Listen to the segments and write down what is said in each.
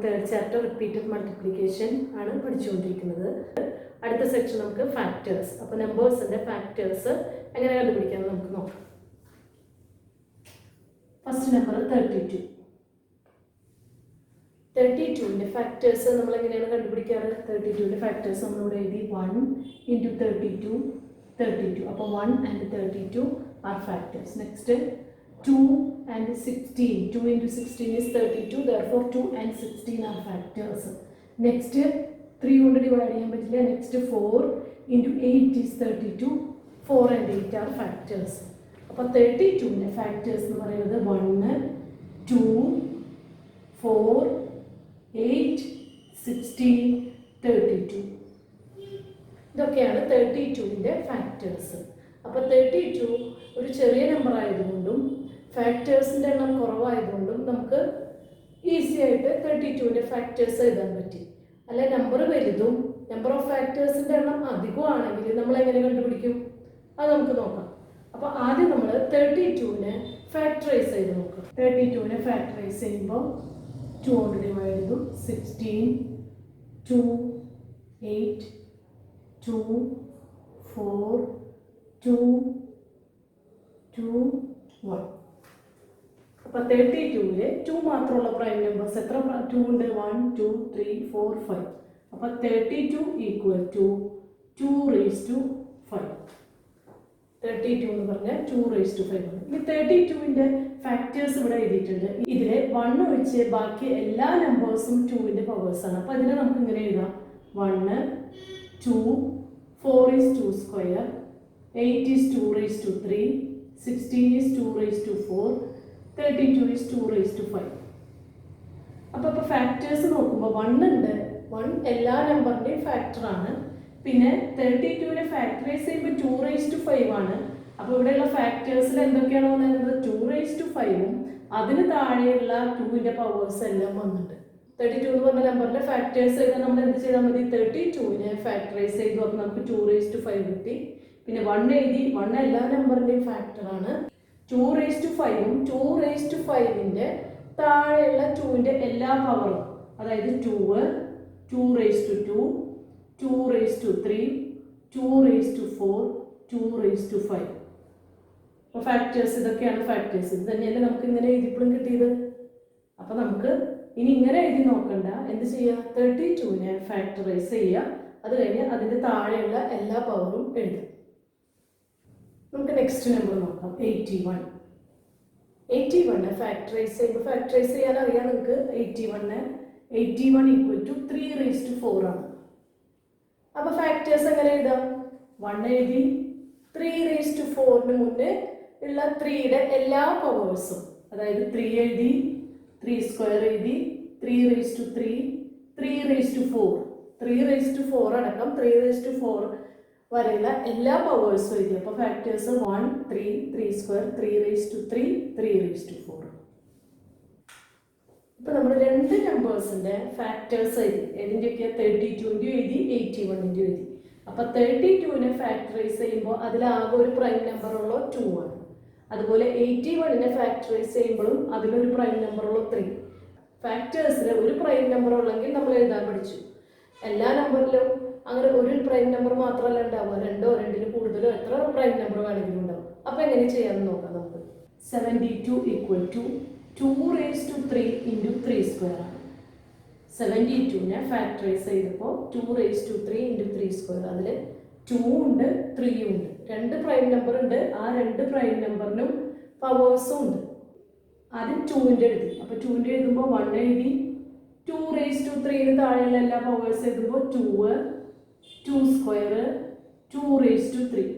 Third chapter repeated multiplication ആണ് പഠിച്ചുകൊണ്ടിരിക്കുന്നത്. അടുത്ത സെക്ഷൻ നമുക്ക് ഫാക്ടേഴ്സ്. അപ്പോൾ നമ്പേഴ്സിൻ്റെ ഫാക്ടേഴ്സ് എങ്ങനെ കണ്ടുപിടിക്കാമെന്ന് നമുക്ക് നോക്കാം. First number 32. 32ൻ്റെ ഫാക്ടേഴ്സ് നമ്മൾ എങ്ങനെയാണ് കണ്ടുപിടിക്കാറ്? 32ൻ്റെ ഫാക്ടേഴ്സ് നമ്മളിവിടെ എഴുതി 1 into 32 32. അപ്പോൾ 1 and 32 are factors. Next 2 and 16. 2 into 16 is 32. Therefore 2 and 16 are factors. Next 3 കൊണ്ട് ഡിവൈഡ് ചെയ്യാൻ പറ്റില്ല. Next 4 into 8 is 32. 4 and 8 are factors. അപ്പോൾ 32ൻ്റെ ഫാക്ടേഴ്സ് എന്ന് പറയുന്നത് 1, 2, 4, 8, 16, 32. ഇതൊക്കെയാണ് 32ൻ്റെ ഫാക്ടേഴ്സ്. അപ്പോൾ 32 ഒരു ചെറിയ നമ്പർ ആയതുകൊണ്ടും ഫാക്ടേഴ്സിൻ്റെ എണ്ണം കുറവായതുകൊണ്ടും നമുക്ക് ഈസി ആയിട്ട് 32ൻ്റെ ഫാക്ടേഴ്സ് എഴുതാൻ പറ്റി. അല്ല നമ്പർ വലുതും നമ്പർ ഓഫ് ഫാക്ടേഴ്സിൻ്റെ എണ്ണം അധികമാണെങ്കിൽ നമ്മൾ എങ്ങനെ കണ്ടുപിടിക്കും? അത് നമുക്ക് നോക്കാം. അപ്പോൾ ആദ്യം നമ്മൾ 32നെ ഫാക്ടറൈസ് ചെയ്ത് നോക്കാം. 32നെ ഫാക്ടറൈസ് ചെയ്യുമ്പോൾ 2 കൊണ്ട് ഡിവൈഡ് ചെയ്തു. 16, 2, 8, 2, 4, 2, 2, 1. അപ്പോൾ 32ൽ 2 മാത്രമുള്ള പ്രൈം നമ്പേഴ്സ് എത്ര 2 ഉണ്ട്? 1, 2, 3, 4, 5. അപ്പോൾ 32 ഈക്വൽ ടു 2 raised to 5. 32 എന്ന് പറഞ്ഞാൽ 2 raised to 5 ആണ്. ഈ 32ൻ്റെ ഫാക്ടേഴ്സ് ഇവിടെ എഴുതിയിട്ടുണ്ട്. ഇതിൽ 1 ഒഴിച്ച് ബാക്കി എല്ലാ നമ്പേഴ്സും 2ൻ്റെ പവേഴ്സാണ്. അപ്പോൾ അതിനെ നമുക്ക് ഇങ്ങനെ എഴുതാം. 1, 2, 4 is 2 square, 8 is 2 raised to 3, 16 is 2 raised to 4, 32 is 2 raised to 5. അപ്പോൾ ഫാക്ടേഴ്സ് നോക്കുമ്പോൾ 1 ഉണ്ട്. 1 എല്ലാ നമ്പറിൻ്റെയും ഫാക്ടറാണ്. പിന്നെ 32നെ ഫാക്ടറൈസ് ചെയ്യുമ്പോൾ 2 raised to 5 ആണ്. അപ്പോൾ ഇവിടെയുള്ള ഫാക്ടേഴ്സിൽ എന്തൊക്കെയാണ് വന്നത്? 2 raised to 5ഉം അതിന് താഴെയുള്ള 2ൻ്റെ പവേഴ്സ് എല്ലാം വന്നിട്ടുണ്ട്. 32 എന്ന് പറഞ്ഞ നമ്പറിൻ്റെ ഫാക്ടേഴ്സ് എഴുതാൻ നമ്മൾ എന്ത് ചെയ്താൽ മതി? 32നെ ഫാക്ടറൈസ് ചെയ്തു. അപ്പോൾ നമുക്ക് 2 raised to 5 കിട്ടി. പിന്നെ 1 എഴുതി. 1 എല്ലാ നമ്പറിൻ്റെയും ഫാക്ടറാണ്. 2 raised to 5ഉം 2 raised to 5ൻ്റെ താഴെയുള്ള 2ൻ്റെ എല്ലാ പവറും, അതായത് 2, 2 raised to 2, 2 raised to 3, 2 raised to 4, 2 raised to 5. അപ്പോൾ ഫാക്ടേഴ്സ് ഇതൊക്കെയാണ് ഫാക്ടേഴ്സ്. ഇത് തന്നെയല്ലേ നമുക്ക് ഇങ്ങനെ എഴുതിയപ്പോഴും കിട്ടിയത്. അപ്പോൾ നമുക്ക് ഇനി ഇങ്ങനെ എഴുതി നോക്കണ്ട. എന്ത് ചെയ്യുക? 32നെ ഫാക്ടറൈസ് ചെയ്യുക. അത് കഴിഞ്ഞ് അതിൻ്റെ താഴെയുള്ള എല്ലാ പവറും എഴുതും. നമുക്ക് നെക്സ്റ്റ് നമ്പർ നോക്കാം. 81. 81നെ ഫാക്ടറൈസ് ചെയ്യുമ്പോൾ ഫാക്ടറൈസ് ചെയ്യാൻ അറിയാം നിങ്ങൾക്ക്. 81 ഈക്വൽ ടു 3 raised to 4 ആണ്. അപ്പോൾ ഫാക്ടേഴ്സ് എങ്ങനെ എഴുതാം? 1 എഴുതി. 3 raised to 4ന് മുന്നേ ഉള്ള 3യുടെ എല്ലാ പവേഴ്സും, അതായത് 3 എഴുതി, 3 സ്ക്വയർ എഴുതി, 3 raised to 3, 3 raised to 4, 3 raised to 4 അടക്കം 3 raised to 4 വരെയുള്ള എല്ലാ പവേഴ്സും എഴുതി. അപ്പോൾ factors 1, 3, 3 square, 3 raised to 3, 3 raised to 4. ഇപ്പോൾ നമ്മൾ രണ്ട് നമ്പേഴ്സിൻ്റെ ഫാക്ടേഴ്സ് എഴുതി. ഏതിൻ്റെയൊക്കെ? 32ൻ്റെ എഴുതി, 81ൻ്റെ എഴുതി. അപ്പോൾ 32നെ ഫാക്ടറൈസ് ചെയ്യുമ്പോൾ അതിലാകെ ഒരു പ്രൈം നമ്പറുള്ള 2 ആണ്. അതുപോലെ 81നെ ഫാക്ടറൈസ് ചെയ്യുമ്പോഴും അതിലൊരു പ്രൈം നമ്പറുള്ള 3. ഫാക്ടേഴ്സിൽ ഒരു പ്രൈം നമ്പർ ഉള്ളെങ്കിൽ നമ്മൾ എഴുതാൻ പഠിച്ചു. എല്ലാ നമ്പറിലും അങ്ങനെ ഒരു പ്രൈം നമ്പർ മാത്രമല്ല ഉണ്ടാവുക. 2ഓ 2ൽ കൂടുതലോ എത്ര പ്രൈം നമ്പർ വേണമെങ്കിലും ഉണ്ടാവും. അപ്പോൾ എങ്ങനെ ചെയ്യാമെന്ന് നോക്കാം നമുക്ക്. 72 equal to 2 raised to 3 into 3 square ആണ്. 72നെ ഫാക്ടറൈസ് ചെയ്തപ്പോൾ 2 raised to 3 into 3 സ്ക്വയർ. അതിൽ 2 ഉണ്ട്, 3 ഉണ്ട്. 2 പ്രൈം നമ്പർ ഉണ്ട്. ആ 2 പ്രൈം നമ്പറിനും പവേഴ്സും ഉണ്ട്. ആദ്യം 2ൻ്റെ എഴുതി. അപ്പോൾ 2ൻ്റെ എഴുതുമ്പോൾ 1 എഴുതി. 2 raised to 3ന് താഴെയുള്ള എല്ലാ പവേഴ്സ് എഴുതുമ്പോൾ 2, 2 square, 2 raised to 3.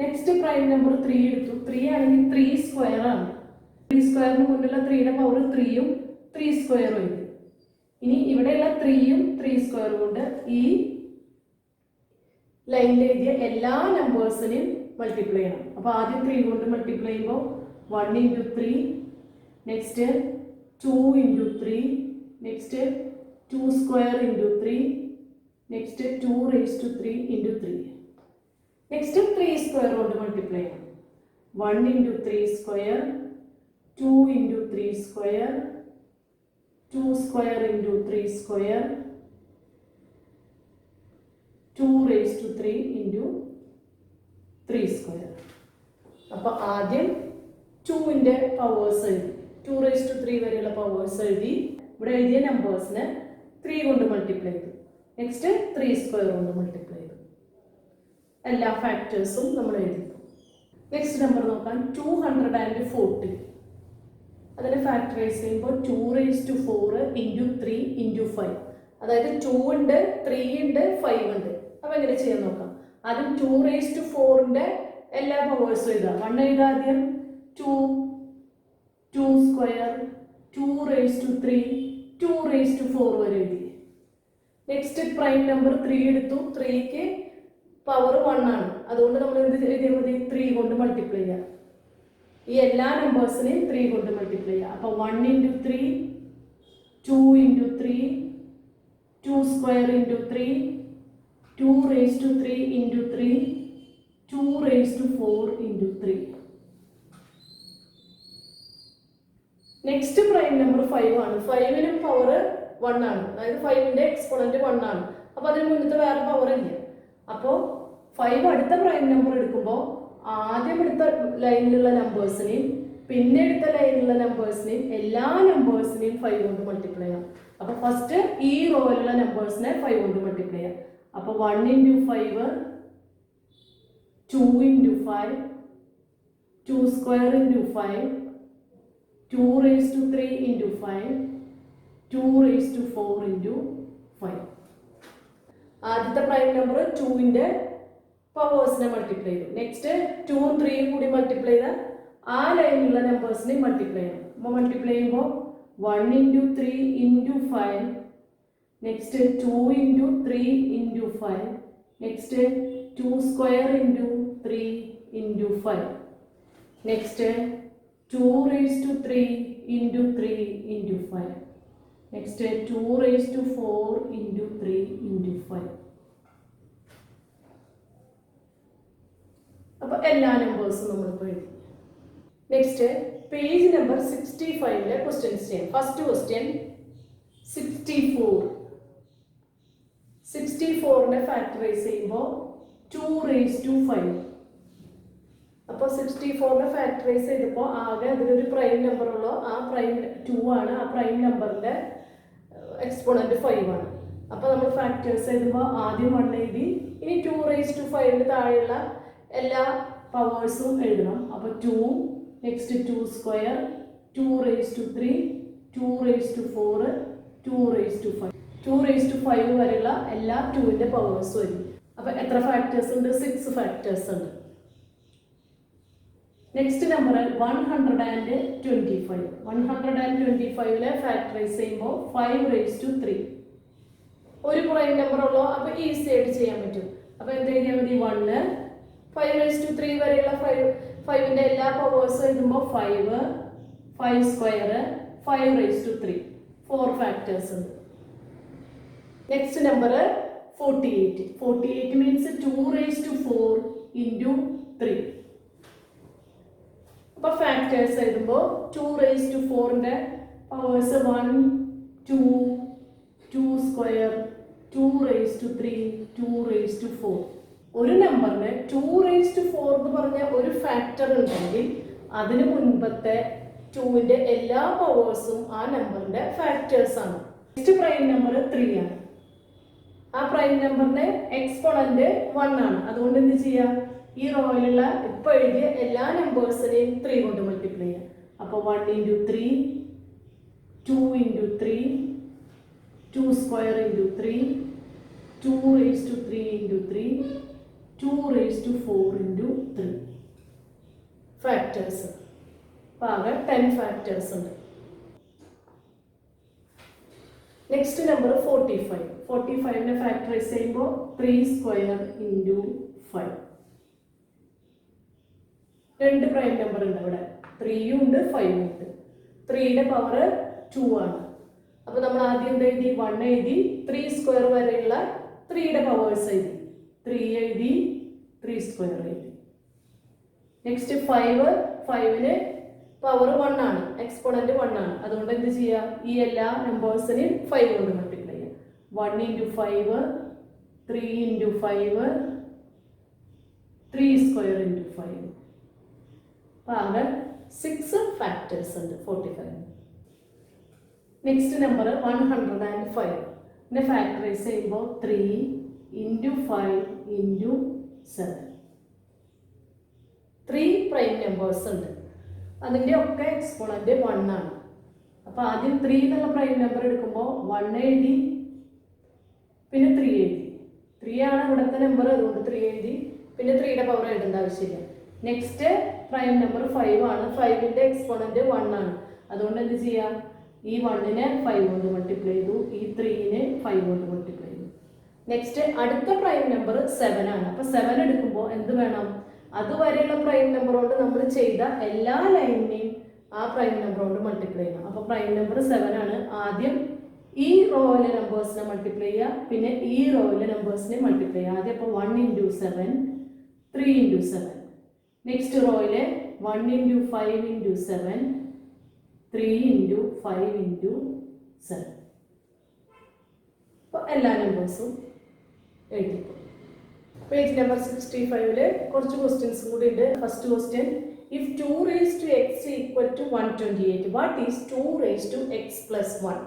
Next prime number 3 എടുത്തു. 3 ആണെങ്കിൽ 3 സ്ക്വയർ ആണ്. 3 സ്ക്വയറിന് മുന്നിലുള്ള 3യുടെ പവർ 3ഉം 3 സ്ക്വയറും എഴുതി. ഇനി ഇവിടെയുള്ള 3ഉം 3 സ്ക്വയറും കൊണ്ട് ഈ ലൈനിൽ എഴുതിയ എല്ലാ നമ്പേഴ്സിനെയും മൾട്ടിപ്ലൈ ചെയ്യണം. അപ്പോൾ ആദ്യം 3 കൊണ്ട് മൾട്ടിപ്ലൈ ചെയ്യുമ്പോൾ 1 into 3, next 2 into 3, next 2 square into 3, next 2 raised to 3 into 3. Next 3 square കൊണ്ട് മൾട്ടിപ്ലൈ ചെയ്യണം. 1 into 3 square, 2 into 3 square, 2 square into 3 square, 2 raised to 3 into 3 square. അപ്പോൾ ആദ്യം 2ന്റെ പവേഴ്സ് എഴുതി, 2 raised to 3 വരെയുള്ള പവേഴ്സ് എഴുതി. ഇവിടെ എഴുതിയ നമ്പേഴ്സിനെ 3 കൊണ്ട് മൾട്ടിപ്ലൈ ചെയ്തു. നെക്സ്റ്റ് 3 സ്ക്വയർ കൊണ്ട് മൾട്ടിപ്ലൈ ചെയ്തു. എല്ലാ ഫാക്ടേഴ്സും നമ്മൾ എഴുതി. നെക്സ്റ്റ് നമ്പർ നോക്കാൻ 240. അതിനെ ഫാക്ടറൈസ് ചെയ്യുമ്പോൾ 2 raised to 4 into 3 into 5. അതായത് 2 ഉണ്ട്, 3 ഉണ്ട്, 5 ഉണ്ട്. അപ്പോൾ എങ്ങനെ ചെയ്യാൻ നോക്കാം. ആദ്യം 2 raised to 4ന്റെ എല്ലാ പവേഴ്സും എഴുതാം. 1 എഴുതാം ആദ്യം. 2 square, 2 raised to 3, 2 raised to 4 വരെ എഴുതി. നെക്സ്റ്റ് പ്രൈം നമ്പർ 3 എടുത്തു. 3ക്ക് പവർ 1 ആണ്. അതുകൊണ്ട് നമ്മൾ എന്ത് എഴുതിയാൽ മതി, 3 കൊണ്ട് മൾട്ടിപ്ലൈ ചെയ്യാം. ഈ എല്ലാ നമ്പേഴ്സിനെയും 3 കൊണ്ട് മൾട്ടിപ്ലൈ ചെയ്യാം. അപ്പോൾ 1 into 3, 2 into 3, 2 square into 3, 2 raised to 3 into 3, 2 raised to 4 into 3. Next prime number 5 ആണ്. 5നും പവർ 1 ആണ്. അതായത് 5ന്റെ എക്സ്പോണന്റ് 1 ആണ്. അപ്പോൾ അതിന് മുന്നത്തെ വേറെ പവർ ഇല്ല. അപ്പോൾ 5 അടുത്ത പ്രൈം നമ്പർ എടുക്കുമ്പോൾ ആദ്യം എടുത്ത ലൈനിലുള്ള നമ്പേഴ്സിനെയും പിന്നെ എടുത്ത ലൈനിലുള്ള നമ്പേഴ്സിനെയും എല്ലാ നമ്പേഴ്സിനെയും 5 കൊണ്ട് മൾട്ടിപ്ലൈ ചെയ്യാം. അപ്പോൾ ഫസ്റ്റ് ഈ റോയിലുള്ള നമ്പേഴ്സിനെ 5 കൊണ്ട് മൾട്ടിപ്ലൈ ചെയ്യാം. അപ്പോൾ 1 into 5, 2 into 5, 2 square into 5, 2 raised to 3 into 5, 2 raised to 4 into 5. ആദ്യത്തെ പ്രൈം നമ്പർ 2ന്റെ പവേഴ്സിനെ മൾട്ടിപ്ലൈ ചെയ്തു. നെക്സ്റ്റ് 2ഉം 3യും കൂടി മൾട്ടിപ്ലൈ ചെയ്താൽ ആ ലൈനിലുള്ള നമ്പേഴ്സിനെ മൾട്ടിപ്ലൈ ചെയ്യണം. അപ്പോൾ മൾട്ടിപ്ലൈ ചെയ്യുമ്പോൾ 1 into 3 into 5, next 2 into 3 into 5, next 2 square into 3 into 5, next 2 raised to 3 into 3 into 5, next 2 raised to 4 into 3 into 5. അപ്പോൾ എല്ലാ നമ്പേഴ്സും നമ്മളിപ്പോൾ എഴുതി. നെക്സ്റ്റ് പേജ് നമ്പർ 65ലെ ക്വസ്റ്റ്യൻസ് ചെയ്യാം. ഫസ്റ്റ് ക്വസ്റ്റ്യൻ 64നെ ഫാക്ടറൈസ് ചെയ്യുമ്പോൾ 2 raised to 5. അപ്പോൾ 64നെ ഫാക്ടറൈസ് ചെയ്തപ്പോൾ ആകെ അതിലൊരു പ്രൈം നമ്പർ ഉള്ളൂ. ആ പ്രൈം 2 ആണ്. ആ പ്രൈം നമ്പറിൻ്റെ എക്സ്പോണന്റ് 5 ആണ്. അപ്പോൾ നമ്മൾ ഫാക്ടേഴ്സ് എഴുതുമ്പോൾ ആദ്യം 1 എഴുതി. ഇനി 2 raised to 5ന് താഴെയുള്ള എല്ലാ പവേഴ്സും എഴുതണം. അപ്പോൾ 2, next 2 square, 2 raised to 3, 2 raised to 4, 2 raised to 5. 2 raised to 5 വരെയുള്ള എല്ലാ 2ന്റെ പവേഴ്സും എഴുതി. അപ്പോൾ എത്ര ഫാക്ടേഴ്സ് ഉണ്ട്? 6 ഫാക്ടേഴ്സ് ഉണ്ട്. Next number 125. 125ലെ ഫാക്ടറൈസ് ചെയ്യുമ്പോൾ 5 raised to 3. ഒരു പ്രൈം നമ്പർ ഉള്ളൂ. അപ്പോൾ ഈസി ആയിട്ട് ചെയ്യാൻ പറ്റും. അപ്പോൾ എന്ത് എഴുതിയാൽ മതി? 1, 5 raised to 3 വരെയുള്ള 5ന്റെ എല്ലാ പവേഴ്സും എഴുതുമ്പോൾ 5, 5 സ്ക്വയർ, 5 raised to 3. 4 ഫാക്ടേഴ്സ് ഉണ്ട്. Next number 48. 48 means 2 raised to 4 into 3. അപ്പോൾ ഫാക്ടേഴ്സ് എഴുതുമ്പോൾ 2 raised to 4ന്റെ powers 1, 2, 2 square, 2 raised to 3, 2 raised to 4. ഒരു നമ്പറിന് 2 raised to 4 എന്ന് പറഞ്ഞ ഒരു ഫാക്ടർ ഉണ്ടെങ്കിൽ അതിന് മുൻപത്തെ 2ന്റെ എല്ലാ പവേഴ്സും ആ നമ്പറിന്റെ ഫാക്ടേഴ്സ് ആണ്. നെക്സ്റ്റ് പ്രൈം നമ്പർ 3 ആണ്. ആ പ്രൈം നമ്പറിന്റെ എക്സ്പോണന്റ് 1 ആണ്. അതുകൊണ്ട് എന്ത് ചെയ്യാം? ഈ റോയിലുള്ള ഇപ്പോൾ എഴുതിയ എല്ലാ നമ്പേഴ്സിനെയും 3 കൊണ്ട് മൾട്ടിപ്ലൈ ചെയ്യാം. അപ്പോൾ 1 into 3, 2 into 3, 2 square into 3, 2 raised to 3 into 3, 2 raised to 4 into 3 factors. അപ്പോൾ ആകെ 10 ഫാക്ടേഴ്സ് ഉണ്ട്. Next number 45. 45നെ ഫാക്ടറൈസ് ചെയ്യുമ്പോൾ 3 സ്ക്വയർ into 5. രണ്ട് പ്രൈം നമ്പർ ഉണ്ട് അവിടെ. 3ഉം ഉണ്ട് 5ഉം ഉണ്ട്. 3യുടെ പവർ 2 ആണ്. അപ്പോൾ നമ്മൾ ആദ്യം എന്ത് എഴുതി? 1 എഴുതി. 3 സ്ക്വയർ വരെയുള്ള 3യുടെ പവേഴ്സ് എഴുതി. 3 എഴുതി, 3 സ്ക്വയർ എഴുതി. നെക്സ്റ്റ് 5, 5ന് പവർ 1 ആണ്, എക്സ്പോണന്റ് 1 ആണ്. അതുകൊണ്ട് എന്ത് ചെയ്യാം, ഈ എല്ലാ നമ്പേഴ്സിനെയും 5 കൊണ്ട് മൾട്ടിപ്ലൈ ചെയ്യാം. 1 into 5, 3 into 5, 3 square into 5. അപ്പോൾ ആകെ 6 ഫാക്ടേഴ്സ് ഉണ്ട് 45. Next number 105. ഇതിനെ ഫാക്ടറൈസ് ചെയ്യുമ്പോൾ 3 into 5 into 7. 3 പ്രൈം നമ്പേഴ്സ് ഉണ്ട്, അതിൻ്റെ ഒക്കെ എക്സ്പോണന്റ് 1 ആണ്. അപ്പോൾ ആദ്യം 3 എന്നുള്ള പ്രൈം നമ്പർ എടുക്കുമ്പോൾ 1 എഴുതി, പിന്നെ 3 എഴുതി. 3 ആണ് ഇവിടുത്തെ നമ്പർ, അതുകൊണ്ട് 3 എഴുതി, പിന്നെ 3യുടെ പവർ എഴുതേണ്ട ആവശ്യമില്ല. നെക്സ്റ്റ് പ്രൈം നമ്പർ 5 ആണ്, 5ന്റെ എക്സ്പോണന്റ് 1 ആണ്. അതുകൊണ്ട് എന്ത് ചെയ്യാം, ഈ 1നെ 5 കൊണ്ട് മൾട്ടിപ്ലൈ ചെയ്തു, ഈ 3നെ 5 കൊണ്ട് മൾട്ടിപ്ലൈ ചെയ്തു. നെക്സ്റ്റ് അടുത്ത പ്രൈം നമ്പർ 7 ആണ്. അപ്പോൾ 7 എടുക്കുമ്പോൾ എന്ത് വേണം, അതുവരെയുള്ള പ്രൈം നമ്പർ കൊണ്ട് നമ്മൾ ചെയ്ത എല്ലാ ലൈനിനെയും ആ പ്രൈം നമ്പർ കൊണ്ട് മൾട്ടിപ്ലൈ ചെയ്യണം. അപ്പോൾ പ്രൈം നമ്പർ 7 ആണ്. ആദ്യം ഈ റോയിലെ നമ്പേഴ്സിനെ മൾട്ടിപ്ലൈ ചെയ്യുക, പിന്നെ ഈ റോയിലെ നമ്പേഴ്സിനെ മൾട്ടിപ്ലൈ ചെയ്യുക. ആദ്യം അപ്പോൾ 1 into 7, 3 into 7. നെക്സ്റ്റ് റോയിലെ 1 into 5 into 7, 3 into 5 into 7. അപ്പോൾ എല്ലാ നമ്പേഴ്സും എഴുതിക്കും. പേജ് നമ്പർ 65 കുറച്ച് ക്വസ്റ്റ്യൻസ് കൂടി ഉണ്ട്. First question, if 2 raised to x equal to 128, what is 2 raised to x plus 1?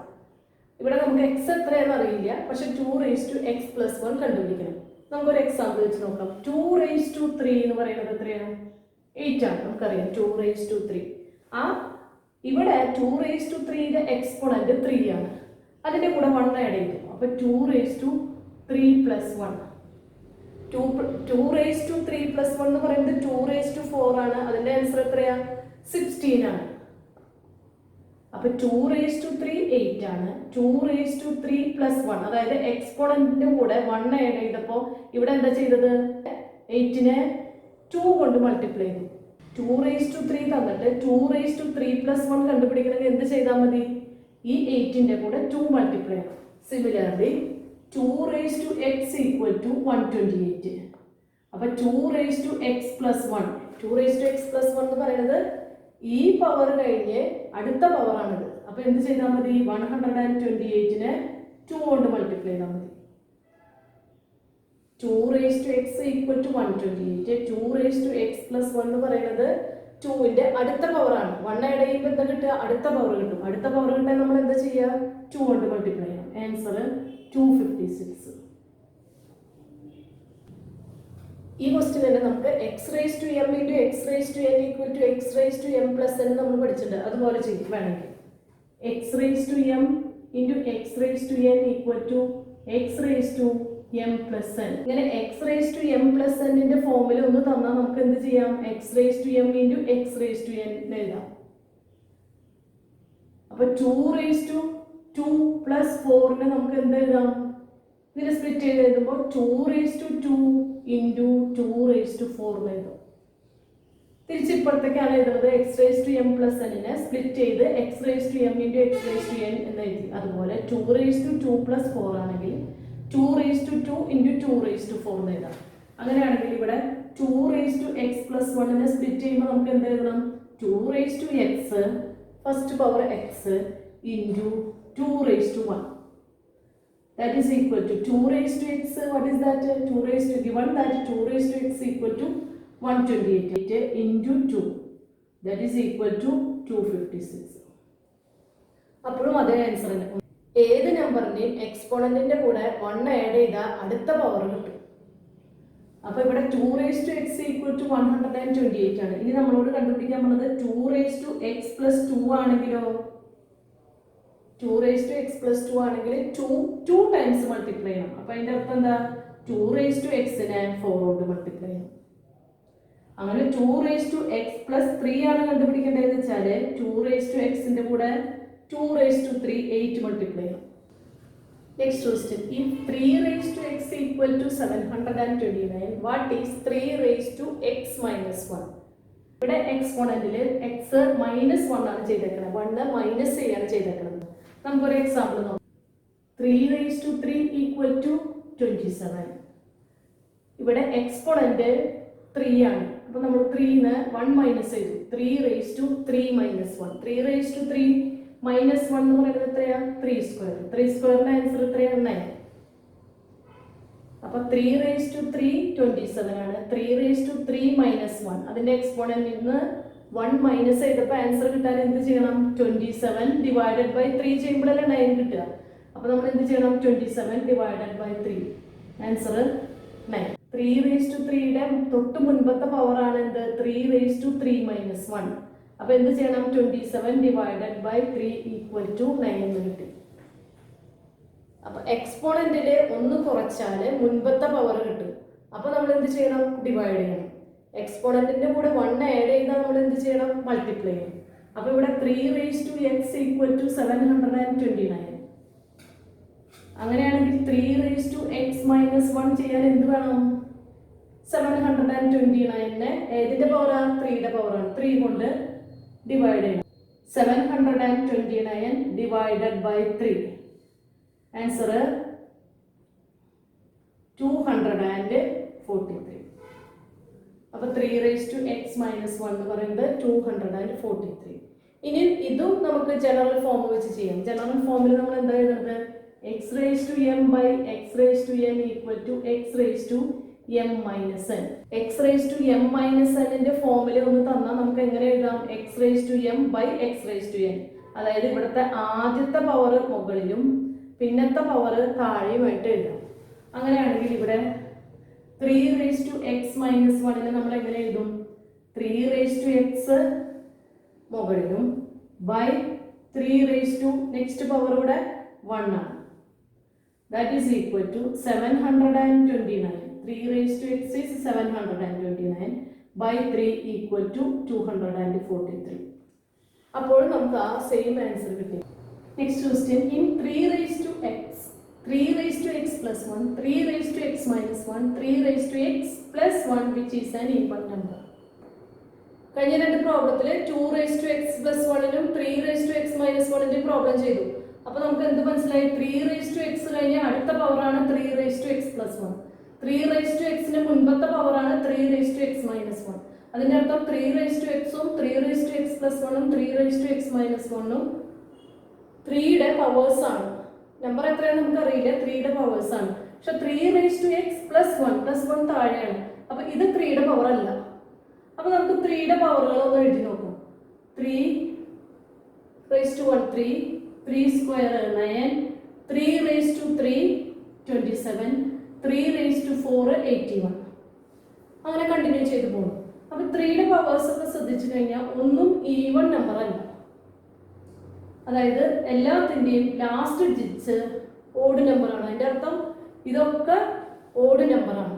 ഇവിടെ നമുക്ക് എക്സ് എത്രയാണെന്ന് അറിയില്ല, പക്ഷെ 2 raised to x plus 1 കണ്ടുപിടിക്കണം. നമുക്കൊരു എക്സാമ്പിൾ വെച്ച് നോക്കാം. 2 raised to 3 എന്ന് പറയുന്നത് എത്രയാണ്? 8 ആണ്, നമുക്കറിയാം. 2 raised to 3. ഇവിടെ 2 raised to 3ന്റെ എക്സ്പോണന്റ് 3 ആണ്, അതിൻ്റെ കൂടെ 1 ആഡ് ചെയ്തു. അപ്പോൾ 2 raised to 3 plus 1. 2 raised to 3 plus 1 എന്ന് പറയുന്നത് 2 raised to 4 ആണ്. അതിൻ്റെ ആൻസർ എത്രയാ? 16 ആണ്. അപ്പോൾ 2 raised to 3 8 ആണ്. 2 raised to 3 plus 1, അതായത് എക്സ്പോണന്റിന്റെ കൂടെ 1 ആഡ് ചെയ്തപ്പോൾ ഇവിടെ എന്താ ചെയ്തത്? 8നെ 2 കൊണ്ട് മൾട്ടിപ്ലൈ ചെയ്തു. 2 raised to 3 തന്നിട്ട് 2 raised to 3 plus 1 കണ്ടുപിടിക്കണമെങ്കിൽ എന്ത് ചെയ്താൽ മതി? ഈ 8ന്റെ കൂടെ 2 മൾട്ടിപ്ലൈ ചെയ്യണം. Similarly 2 raised to x equal to 128. അപ്പോൾ 2 raised to x plus 1. 2 raised to x plus 1 എന്ന് പറയുന്നത് ഈ പവർ കഴിഞ്ഞ് അടുത്ത പവർ ആണിത്. അപ്പോൾ എന്ത് ചെയ്താൽ മതി? 128നെ 2 കൊണ്ട് മൾട്ടിപ്ലൈ ചെയ്താൽ മതി. 2 raised to x equal to 128. 2 raised to x plus 1 എന്ന് പറയുന്നത് 2ന്റെ അടുത്ത പവർ ആണ്. 1 ആഡ് ചെയ്യുമ്പോൾ എന്താ കിട്ടുക? അടുത്ത പവർ കിട്ടും. അടുത്ത പവർ കിട്ടാൻ നമ്മൾ എന്താ ചെയ്യുക? 2 കൊണ്ട് മൾട്ടിപ്ലൈ ചെയ്യണം. ആൻസർ 256. ഈ ക്വസ്റ്റ്യൻ തന്നെ നമുക്ക് x raised to m into x raised to n equal to x raised to m plus n നമ്മൾ പഠിച്ചിട്ടുണ്ട്. അതുപോലെ ചെയ്യും വേണമെങ്കിൽ. x raised to m into x raised to n equal to x raised to m plus n. ഇങ്ങനെ x raised to m plus n ന്റെ ഫോമിൽ ഒന്ന് തന്നാൽ നമുക്ക് എന്ത് ചെയ്യാം? x raised to m into x raised to n എഴുതാം. അപ്പോൾ 2 raised to 2 plus 4നെ നമുക്ക് എന്ത് എഴുതാം? ഇതിനെ സ്പ്ലിറ്റ് ചെയ്ത് എഴുതുമ്പോൾ 2 raised to 2 into 2 raised to 4 എന്ന് എഴുതും. തിരിച്ചിപ്പുറത്തേക്കാണ് എഴുതുന്നത്. x raised to m plus n-നെ സ്പ്ലിറ്റ് ചെയ്ത് x raised to m into x raised to n എന്ന് എഴുതി. അതുപോലെ 2 raised to 2 plus 4 ആണെങ്കിൽ 2 raised to 2 into 2 raised to 4 എന്ന് എഴുതാം. അങ്ങനെയാണെങ്കിൽ ഇവിടെ 2 raised to x plus 1-നെ സ്പ്ലിറ്റ് ചെയ്യുമ്പോൾ നമുക്ക് എന്ത് എഴുതണം? 2 raised to x first power x into 2 raised to 1. That is equal to 2 raised to x. What is that? 2 raised to, given that 2 raised to x equal to 128 into 2. That is equal to 256. അപ്പോഴും അതേ answer തന്നെ. ഏത് നമ്പറിനെയും എക്സ്പോണന്റിന്റെ കൂടെ 1 add ചെയ്താൽ അടുത്ത power കിട്ടും. അപ്പോൾ ഇവിടെ 2 raised to x equal to 128 ആണ്. ഇനി നമ്മളോട് കണ്ടുപിടിക്കാൻ പോകുന്നത് 2 raised to x plus 2 ആണെങ്കിലോ? 2 raised to x plus 2 ആണെങ്കിൽ 2 ടൈംസ് മൾട്ടിപ്ലൈ ചെയ്യണം. അപ്പോൾ അതിൻ്റെ അർത്ഥം എന്താ? 2 raised to x-നെ 4 കൊണ്ട് മൾട്ടിപ്ലൈ ചെയ്യണം. അങ്ങനെ 2 raised to x plus 3 ആണ് കണ്ടുപിടിക്കേണ്ടതെന്ന് വെച്ചാൽ 2 raised to x-ന്റെ കൂടെ 2 raised to 3 8 മൾട്ടിപ്ലൈ ചെയ്യണം. Next question, if 3 raised to x equal to 729, what is 3 raised to x minus 1? ഇവിടെ എക്സ്പോണന്റിൽ x -1 ആണ് ചെയ്തേക്കുന്നത്. 1 മൈനസ് ചെയ്യാണ് ചെയ്തേക്കുന്നത്. നമുക്കൊരു എക്സാമ്പിൾ നോക്കാം. 3 raised to 3 equal to 27. ഇവിടെ എക്സ്പോണന്റ് 3 ആണ്. അപ്പോൾ നമ്മൾ 3ന്ന് 1 മൈനസ് ചെയ്തു. 3 raise to 3 minus 1. 3 raise to 3 minus 1 എന്ന് പറയുന്നത് എത്രയാ? 3 സ്ക്വയർ. 3 സ്ക്വയറിന്റെ ആൻസർ എത്രയാണ്? 9. അപ്പോൾ 3 റേസ് ടു 3 27 ആണ്. 3 റേസ് ടു 3 മൈനസ് 1 അതിന്റെ എക്സ്പോണന്റ് നിന്ന് 1 മൈനസ് ചെയ്തപ്പോൾ ആൻസർ കിട്ടാൻ എന്ത് ചെയ്യണം? 27 ഡിവൈഡഡ് ബൈ 3 ചെയ്യുമ്പോഴല്ലേ 9 കിട്ടുക. അപ്പോൾ നമ്മൾ എന്ത് ചെയ്യണം? 27 divided by 3. Answer 9. 3 raise to 3യുടെ തൊട്ട് മുൻപത്തെ പവർ ആണ് എന്ത്? 3 റേസ് ടു 3 മൈനസ് 1. അപ്പോൾ എന്ത് ചെയ്യണം? 27 ഡിവൈഡഡ് ബൈ 3 ഈക്വൽ ടു 9 എന്ന് കിട്ടി. അപ്പോൾ എക്സ്പോണന്റിൽ ഒന്ന് കുറച്ചാൽ മുൻപത്തെ പവർ കിട്ടും. അപ്പോൾ നമ്മൾ എന്ത് ചെയ്യണം? ഡിവൈഡ് ചെയ്യണം. എക്സ്പോണന്റിന്റെ കൂടെ 1 ആഡ് ചെയ്താൽ നമ്മൾ എന്ത് ചെയ്യണം? മൾട്ടിപ്ലൈ ചെയ്യണം. അപ്പോൾ ഇവിടെ 3 raise to x equal to 729. അങ്ങനെയാണെങ്കിൽ 3 റേസ് ടു എക്സ് മൈനസ് 1 ചെയ്യാൻ എന്ത് വേണം? 729നെ ഏതിന്റെ പവറാണ്? 3യുടെ പവറാണ്. 3 കൊണ്ട് ഡിവൈഡ് ചെയ്യണം. 729 ഡിവൈഡഡ് ബൈ 3. ആൻസർ 243. അപ്പോൾ 3 റേസ് ടു എക്സ് മൈനസ് 1 എന്ന് പറയുന്നത് 243. ഇനി ഇതും നമുക്ക് ജനറൽ ഫോം വെച്ച് ചെയ്യാം. ജനറൽ ഫോമിൽ നമ്മൾ എന്താ എഴുതുന്നത്? X raise to m by x raise to n equal to x raise to m minus n. X raise to m minus എന്നിന്റെ ഫോമിൽ ഒന്ന് തന്നാൽ നമുക്ക് എങ്ങനെ എഴുതാം? X raise to m by x raise to n. അതായത് ഇവിടുത്തെ ആദ്യത്തെ പവർ മുകളിലും പിന്നത്തെ പവർ താഴെയുമായിട്ട് എഴുതാം. അങ്ങനെയാണെങ്കിൽ ഇവിടെ 3 റേസ് ടു എക്സ് മൈനസ് 1നെ നമ്മൾ എങ്ങനെ എഴുതും? 3 റേസ് ടു എക്സ് മുകളിലും by 3 raise to next power ഇവിടെ 1 ആണ്. That is equal to 729. 3 raise to x is 729 by 3 equal to 243. അപ്പോൾ നമുക്ക് ആ സെയിം ആൻസർ കിട്ടി. Next question. In 3 raise to x, 3 raised to x plus 1, 3 raised to x minus 1, 3 raised to x plus 1 which is an even number. കഴിഞ്ഞ രണ്ട് പ്രോബ്ലത്തിൽ 2 raised to x plus 1നും 3 raised to x minus 1ന്റെ problem ചെയ്തു. അപ്പോൾ നമുക്ക് എന്ത് മനസ്സിലായി? 3 raised to x കഴിഞ്ഞ അടുത്ത പവറാണ് 3 raised to x plus 1. 3 raised to xന്റെ മുൻപത്തെ പവറാണ് 3 raised to x minus 1. അതിന്റെ അർത്ഥം 3 raised to x ഉം 3 raised to x plus 1ഉം 3 raised to x minus 1ഉം 3യുടെ പവേഴ്സ് ആണ്. നമ്പർ എത്രയാണ് നമുക്ക് അറിയില്ല. 3യുടെ പവേഴ്സ് ആണ്. പക്ഷെ 3 റേസ് ടു എക്സ് പ്ലസ് 1 താഴെയാണ്. അപ്പൊ ഇത് 3യുടെ പവർ അല്ല. അപ്പൊ നമുക്ക് 3യുടെ പവറുകൾ ഒന്ന് എഴുതി നോക്കാം. 3 raise to 1 3, 3 square 9, 3 raise to 3 27, 3 raise to 4 81. അങ്ങനെ കണ്ടിന്യൂ ചെയ്തു പോകുന്നു. അപ്പൊ 3യുടെ പവേഴ്സ് ഒക്കെ ശ്രദ്ധിച്ചു കഴിഞ്ഞാൽ ഒന്നും ഈവൺ നമ്പർ അല്ല. അതായത് എല്ലാത്തിൻ്റെയും ലാസ്റ്റ് ഡിജിറ്റ്സ് ഓഡ് നമ്പറാണ്. അതിൻ്റെ അർത്ഥം ഇതൊക്കെ ഓഡ് നമ്പറാണ്.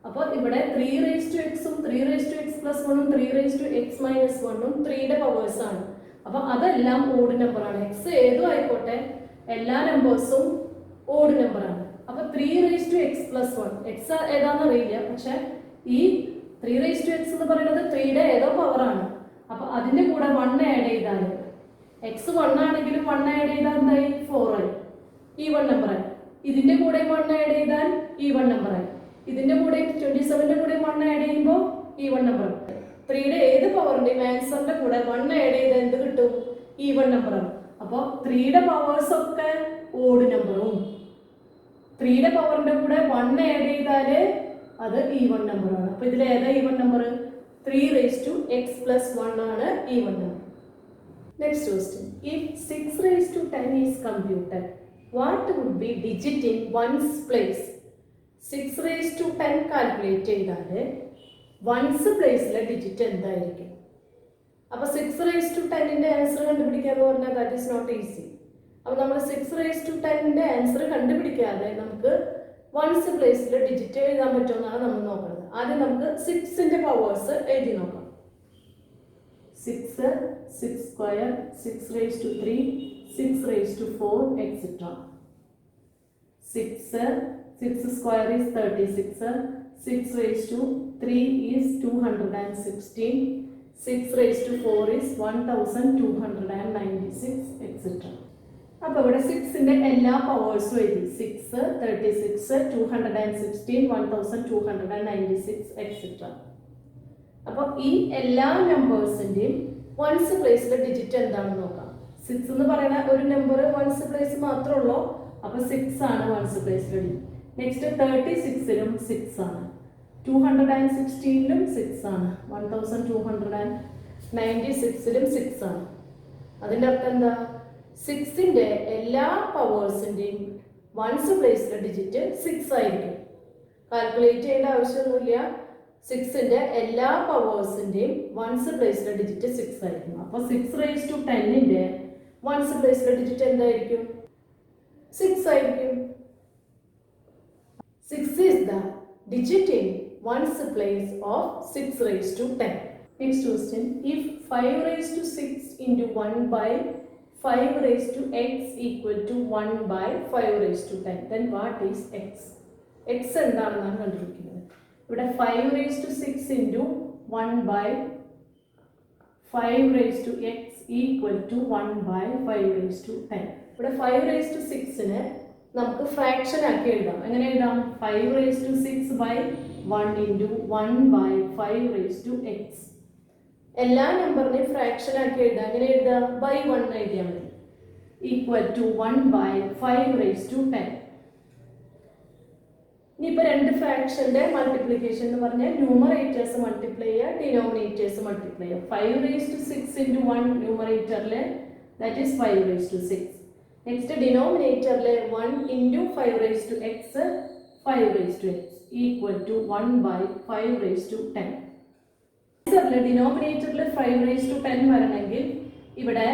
അപ്പോൾ ഇവിടെ 3 റേസ് ടു എക്സും 3 റേസ് ടു എക്സ് പ്ലസ് 1ഉം 3 റേസ് ടു എക്സ് മൈനസ് 1ഉം 3യുടെ പവേഴ്സ് ആണ്. അപ്പോൾ അതെല്ലാം ഓഡ് നമ്പറാണ്. എക്സ് ഏതും ആയിക്കോട്ടെ എല്ലാ നമ്പേഴ്സും ഓഡ് നമ്പറാണ്. അപ്പോൾ 3 raise to x plus 1 x ഏതാണെന്ന് അറിയില്ല. പക്ഷെ ഈ 3 റേസ് ടു എക്സ് എന്ന് പറയുന്നത് 3യുടെ ഏതോ പവറാണ്. അപ്പോൾ അതിൻ്റെ കൂടെ 1 ആഡ് ചെയ്താൽ എക്സ് 1 ആണെങ്കിലും 1 ആഡ് ചെയ്താൽ എന്തായി? 4 ആയി, ഈവൺ നമ്പറായി. ഇതിന്റെ കൂടെ 1 ആഡ് ചെയ്താൽ ഈവൺ നമ്പറായി. ഇതിന്റെ കൂടെ 27ന്റെ കൂടെ 1 ആഡ് ചെയ്യുമ്പോൾ ഈവൺ നമ്പർ. 3യുടെ ഏത് പവറിന്റെയും ആൻസറിന്റെ കൂടെ 1 ആഡ് ചെയ്താൽ എന്ത് കിട്ടും? ഈവൺ നമ്പറാണ്. അപ്പോൾ 3യുടെ പവേഴ്സ് ഒക്കെ ഓഡ് നമ്പറും 3യുടെ പവറിന്റെ കൂടെ 1 ആഡ് ചെയ്താൽ അത് ഈവൺ നമ്പറാണ്. അപ്പോൾ ഇതിൽ ഏതാ even number? 3 raise to x plus 1 ആണ് even number. Next question. If 6 raised to 10 is computed, what would be digit in ones place? 6 raised to 10 calculate ചെയ്താൽ ones പ്ലേസിലെ ഡിജിറ്റ് എന്തായിരിക്കും? അപ്പോൾ 6 raised to 10ന്റെ ആൻസർ കണ്ടുപിടിക്കാന്ന് പറഞ്ഞാൽ that is not easy. അപ്പോൾ നമ്മൾ 6 raised to 10ന്റെ answer കണ്ടുപിടിക്കാതെ നമുക്ക് ones പ്ലേസിലെ digit എഴുതാൻ പറ്റുമെന്നാണ് നമ്മൾ നോക്കുന്നത്. ആദ്യം നമുക്ക് 6ന്റെ പവേഴ്സ് എഴുതി നോക്കാം. 6, 6 square, 6 raised to 3, 6 raised to 4, etc. 6 square is 36, 6 raised to 3 is 216, 6 raised to 4 is 1296, etc. അപ്പോൾ ഇവിടെ 6ന്റെ എല്ലാ പവേഴ്സും എഴുതി. 6, 36, 216, 1296, etc. അപ്പോൾ ഈ എല്ലാ നമ്പേഴ്സിൻ്റെയും വൺസ് പ്ലേസിലെ ഡിജിറ്റ് എന്താണെന്ന് നോക്കാം. 6 എന്ന് പറയുന്ന ഒരു നമ്പർ വൺസ് പ്ലേസ് മാത്രമേ ഉള്ളൂ. അപ്പോൾ 6 ആണ് വൺസ് പ്ലേസിലെ ഡിജിറ്റ്. നെക്സ്റ്റ് 36ലും 6 ആണ്, 216ലും 6 ആണ്, 1296ലും 6 ആണ്. അതിൻ്റെ അർത്ഥം എന്താ? 6ന്റെ എല്ലാ പവേഴ്സിൻ്റെയും വൺസ് പ്ലേസിലെ ഡിജിറ്റ് 6 ആയിരിക്കും. കാൽക്കുലേറ്റ് ചെയ്യേണ്ട ആവശ്യമൊന്നുമില്ല. 6ന്റെ എല്ലാ പവേഴ്സിൻ്റെയും വൺസ് പ്ലേസിലെ ഡിജിറ്റ് 6 ആയിരിക്കും. അപ്പോൾ 6^10ന്റെ വൺസ് പ്ലേസിലെ ഡിജിറ്റ് എന്തായിരിക്കും? 6 ആയിരിക്കും. 6 is the digit in ones place of 6^10. Next question. If 5^6 into 1 by 5^x equal to 1 by 5^10, then what is x? x എന്താണെന്നാണ് കണ്ടുപിടിക്കുന്നത്. ഇവിടെ 5^6 into 1 by 5^x equal to 1 by 5^10. ഇവിടെ 5^6നെ നമുക്ക് fraction ആക്കി എഴുതാം. എങ്ങനെ എഴുതാം? 5^6 by 1 into 1 by 5^x. എല്ലാ നമ്പറിനെയും ഫ്രാക്ഷൻ ആക്കി എഴുതാം. എങ്ങനെ എഴുതാം? ബൈ 1 എഴുതിയാൽ മതി. Equal to 1 by 5^10. ഇനിയിപ്പോൾ രണ്ട് ഫ്രാക്ഷന്റെ മൾട്ടിപ്ലിക്കേഷൻ എന്ന് പറഞ്ഞാൽ ന്യൂമറേറ്റേഴ്സ് മൾട്ടിപ്ലൈ ചെയ്യുക, ഡിനോമിനേറ്റേഴ്സ് മൾട്ടിപ്ലൈ ചെയ്യുക. 5^6 into 1 ന്യൂമറേറ്ററിൽ, ദാറ്റ് ഈസ് 5^6. നെക്സ്റ്റ് ഡിനോമിനേറ്ററിൽ 1 into 5^x, 5^x equal to 1 by 5^10. ഡിനോമിനേറ്ററിൽ 5^10 വരണമെങ്കിൽ ഇവിടെ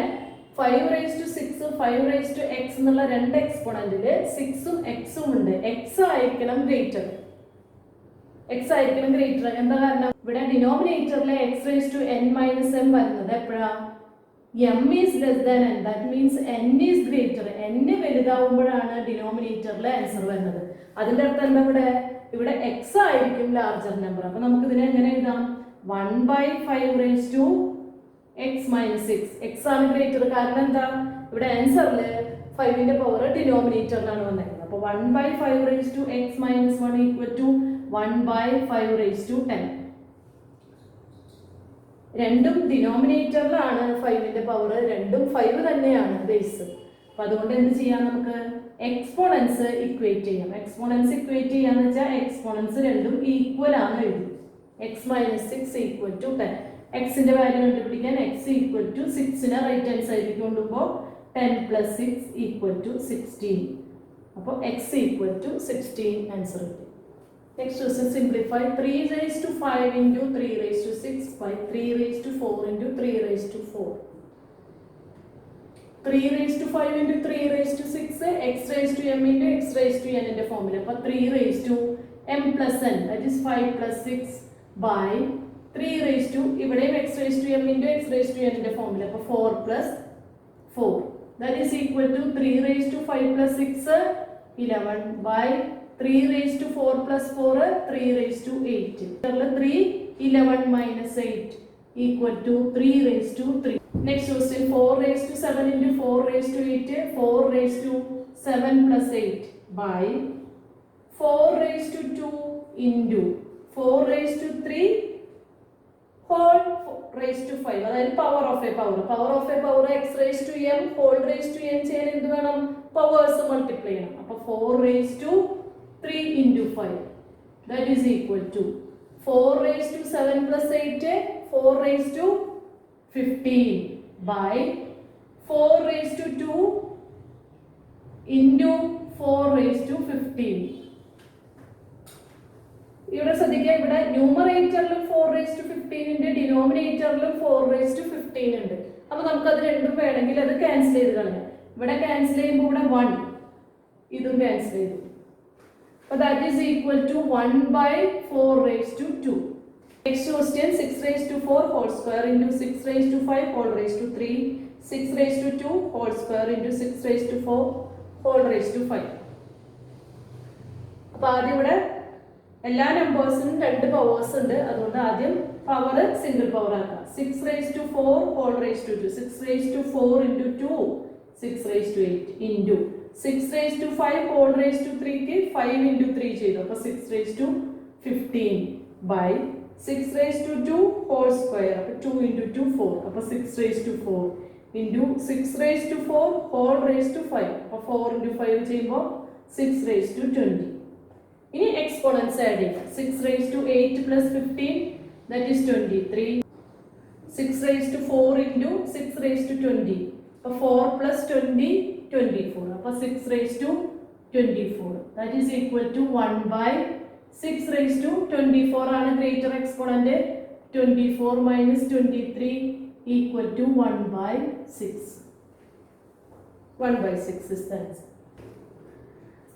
5^6, 5^x എന്നുള്ള രണ്ട് എക്സ്പോണന്റിൽ 6ഉം xഉം ഉണ്ട്. x ആയിരിക്കണം ഗ്രേറ്റർ. എന്താ കാരണം? ഇവിടെ ഡിനോമിനേറ്ററിലെ x^n-m വരുന്നത് എപ്പോഴാ? m is less than n. That means n is greater. n വലുതാവുമ്പോഴാണ് ഡിനോമിനേറ്ററിലെ ആൻസർ വരുന്നത്. അതിന്റെ അർത്ഥം എന്താ? ഇവിടെ x ആയിരിക്കും ലാർജർ നമ്പർ. അപ്പൊ നമുക്ക് ഇതിനെ എങ്ങനെ എഴുതാം? 1 by 5^x minus 6. x ആണ് ഗ്രേറ്റർ. കാരണം എന്താ? ഇവിടെ ആൻസറിൽ 5ന്റെ പവർ ഡിനോമിനേറ്ററിലാണ് വന്നിരിക്കുന്നത്. അപ്പോൾ 1 by 5^x minus 1 equal to 1 by 5^10. രണ്ടും ഡിനോമിനേറ്ററിലാണ് 5ന്റെ പവർ. രണ്ടും 5 തന്നെയാണ് ബേസ്. അപ്പൊ അതുകൊണ്ട് എന്ത് ചെയ്യാം? നമുക്ക് എക്സ്പോണൻസ് ഇക്വേറ്റ് ചെയ്യാം. എക്സ്പോണൻസ് ഇക്വേറ്റ് ചെയ്യാന്ന് വെച്ചാൽ എക്സ്പോണൻസ് രണ്ടും ഈക്വൽ ആണ് എഴുതി. x minus 6 equal to 10. എക്സിന്റെ വാല്യൂ കണ്ടുപിടിക്കാൻ x equal to 6നെ റൈറ്റ് ഹാൻഡ് സൈഡിലേക്ക് കൊണ്ടുപോകുമ്പോൾ 10 plus 6 equal to 16. അപ്പോൾ x equal to 16 ആൻസർ കിട്ടി. Next question simplify 3^5 into 3^6 by 3^4 into 3^4. 3^5 into 3^6 x^m into x^n ന്റെ ഫോമിൽ. അപ്പോൾ 3^m plus n, that is 5 plus 6 by 3 ഇവിടെയും x^m into x^n ന്റെ ഫോമിൽ. അപ്പോൾ 4 plus 4, that is equal to 3^5 plus 6 11 by 3^4 plus 4 3^8. 3 11 minus 8 equal to 3^3. Next question 4^7 into 4^8 4^7 plus 8 by 4^2 into 4^3 whole raised to 5. അതായത് power of A power x^m whole raised to n ചെയ്യാൻ എന്ത് വേണം? Powers multiply ചെയ്യണം. അപ്പോൾ 4^3 into 5, that is equal to 4^7 plus 8 4^15 by 4^2 into 4^15. ഇവിടെ ശ്രദ്ധിക്കുക, ഇവിടെ ന്യൂമറേറ്ററിലും 4^15 ഉണ്ട്, ഡിനോമിനേറ്ററിലും 4^15 ഉണ്ട്. അപ്പൊ നമുക്ക് അത് രണ്ടും വേണമെങ്കിൽ അത് ക്യാൻസൽ ചെയ്ത് കളയാം. ഇവിടെ ക്യാൻസൽ ചെയ്യുമ്പോൾ ഇവിടെ 1 ഇതും ക്യാൻസൽ ചെയ്തു. അപ്പൊ that is equal to 1 by 4^2. Next question 6^4 whole square into 6^5 whole raised to 3 6^2 whole square into 6^4 whole raised to 5. അപ്പൊ ആദ്യം ഇവിടെ എല്ലാ നമ്പേഴ്സിനും രണ്ട് പവേഴ്സ് ഉണ്ട്. അതുകൊണ്ട് ആദ്യം പവർ സിംഗിൾ പവർ ആക്കാം. 6^4 whole raised to 2, 6^4 into 2 6^8 into 6^5 whole raised to 3 ക്ക് 5 into 3 ചെയ്തു. അപ്പോൾ 6^15 by 6 raised to 2 whole square. അപ്പോൾ 2 into 2 4. അപ്പോൾ 6 raised to 4 into 6 raised to 4 whole raised to 5. അപ്പോൾ 4 into 5 ചെയ്യുമ്പോൾ 6 raised to 20. ഇനി എക്സ്പോണൻസ് ആഡ് ചെയ്യാം. 6 raised to 8 plus 15 that is 23. 6 raised to 4 into 6 raised to 20. അപ്പോൾ 4 plus 20 24. അപ്പോൾ 6 raised to 24 that is equal to 1 by 6 raised to 24 ആണ് greater exponent. 24 minus 23 equal to 1 by 6. 1 by 6 is the answer.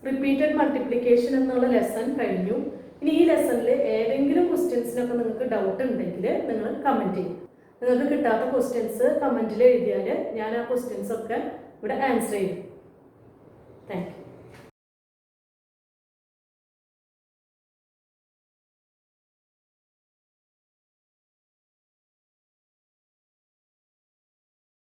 Repeated multiplication എന്നുള്ള lesson കഴിഞ്ഞു. ഇനി ഈ ലെസണിൽ ഏതെങ്കിലും ക്വസ്റ്റ്യൻസിനൊക്കെ നിങ്ങൾക്ക് doubt ഉണ്ടെങ്കിൽ നിങ്ങൾ കമൻറ്റ് ചെയ്യും. നിങ്ങൾക്ക് കിട്ടാത്ത ക്വസ്റ്റ്യൻസ് കമൻറ്റിൽ എഴുതിയാൽ ഞാൻ ആ ക്വസ്റ്റ്യൻസ് ഒക്കെ ഇവിടെ ആൻസർ ചെയ്യും. Thank you.